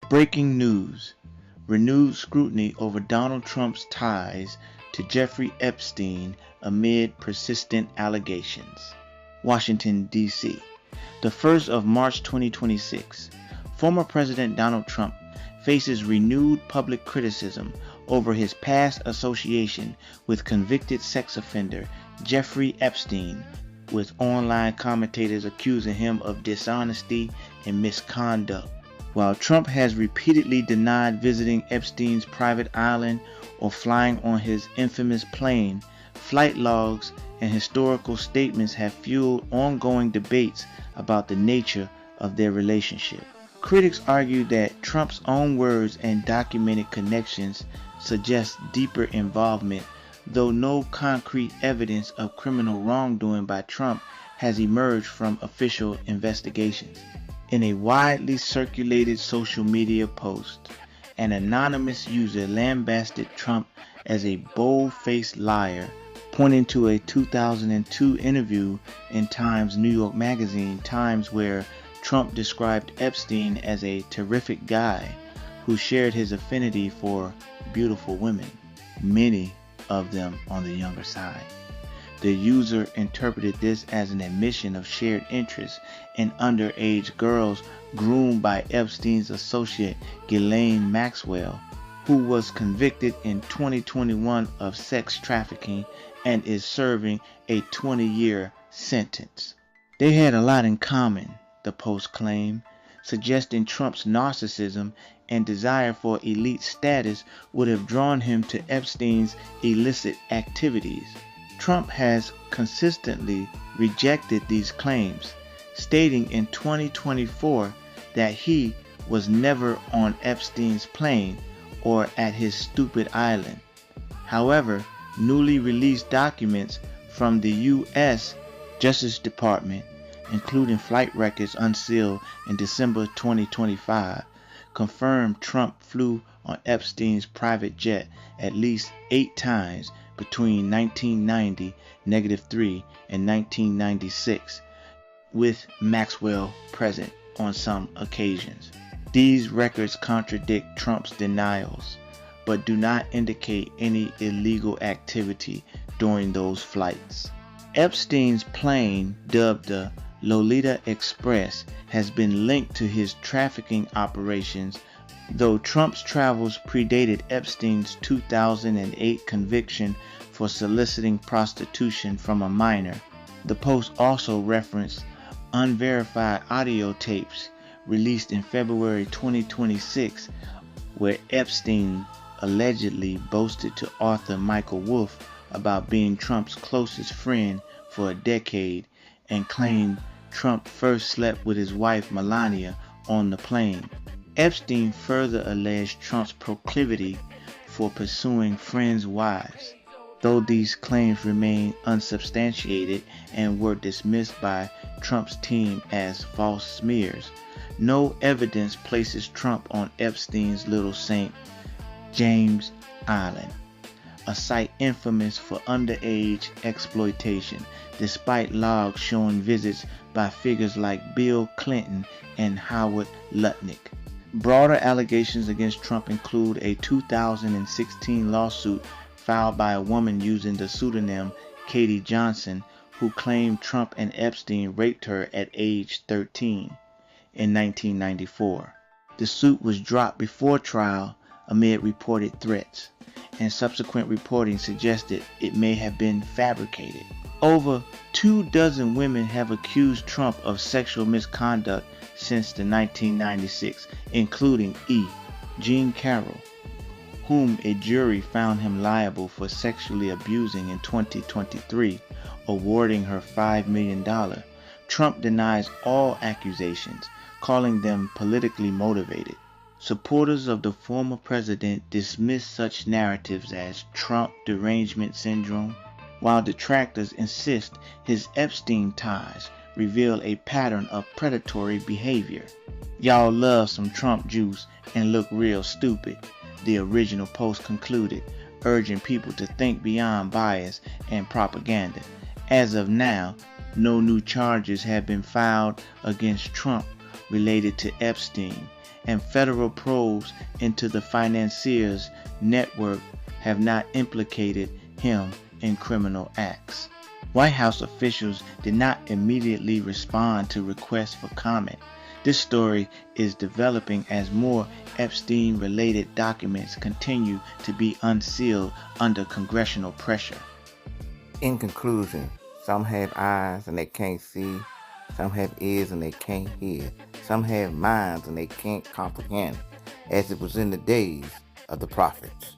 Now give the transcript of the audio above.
Breaking news. Renewed scrutiny over Donald Trump's ties to Jeffrey Epstein amid persistent allegations. Washington, D.C. The 1st of March 2026. Former President Donald Trump faces renewed public criticism over his past association with convicted sex offender Jeffrey Epstein, with online commentators accusing him of dishonesty and misconduct. While Trump has repeatedly denied visiting Epstein's private island or flying on his infamous plane, flight logs and historical statements have fueled ongoing debates about the nature of their relationship. Critics argue that Trump's own words and documented connections suggest deeper involvement, though no concrete evidence of criminal wrongdoing by Trump has emerged from official investigations. In a widely circulated social media post, an anonymous user lambasted Trump as a bold-faced liar, pointing to a 2002 interview in Times New York Magazine, Times, where Trump described Epstein as a terrific guy who shared his affinity for beautiful women, many of them on the younger side. The user interpreted this as an admission of shared interest in underage girls groomed by Epstein's associate Ghislaine Maxwell, who was convicted in 2021 of sex trafficking and is serving a 20-year sentence. They had a lot in common, the post claimed, suggesting Trump's narcissism and desire for elite status would have drawn him to Epstein's illicit activities. Trump has consistently rejected these claims, stating in 2024 that he was never on Epstein's plane or at his stupid island. However, newly released documents from the U.S. Justice Department, including flight records unsealed in December 2025, confirmed Trump flew on Epstein's private jet at least 8 times between 1990-3 and 1996, with Maxwell present on some occasions. These records contradict Trump's denials, but do not indicate any illegal activity during those flights. Epstein's plane, dubbed the Lolita Express, has been linked to his trafficking operations, though Trump's travels predated Epstein's 2008 conviction for soliciting prostitution from a minor. The post also referenced unverified audio tapes released in February 2026, where Epstein allegedly boasted to author Michael Wolff about being Trump's closest friend for a decade, and claimed Trump first slept with his wife Melania on the plane. Epstein further alleged Trump's proclivity for pursuing friends' wives, though these claims remain unsubstantiated and were dismissed by Trump's team as false smears. No evidence places Trump on Epstein's Little St. James Island, a site infamous for underage exploitation, despite logs showing visits by figures like Bill Clinton and Howard Lutnick. Broader allegations against Trump include a 2016 lawsuit filed by a woman using the pseudonym Katie Johnson, who claimed Trump and Epstein raped her at age 13 in 1994. The suit was dropped before trial amid reported threats, and subsequent reporting suggested it may have been fabricated. Over 24 women have accused Trump of sexual misconduct since the 1996, including Jean Carroll, whom a jury found him liable for sexually abusing in 2023, awarding her $5 million. Trump denies all accusations, calling them politically motivated. Supporters of the former president dismiss such narratives as Trump derangement syndrome, while detractors insist his Epstein ties reveal a pattern of predatory behavior. Y'all love some Trump juice and look real stupid, the original post concluded, urging people to think beyond bias and propaganda. As of now, no new charges have been filed against Trump related to Epstein, and federal probes into the financiers' network have not implicated him in criminal acts. White House officials did not immediately respond to requests for comment. This story is developing as more Epstein-related documents continue to be unsealed under congressional pressure. In conclusion, some have eyes and they can't see. Some have ears and they can't hear. Some have minds and they can't comprehend, as it was in the days of the prophets.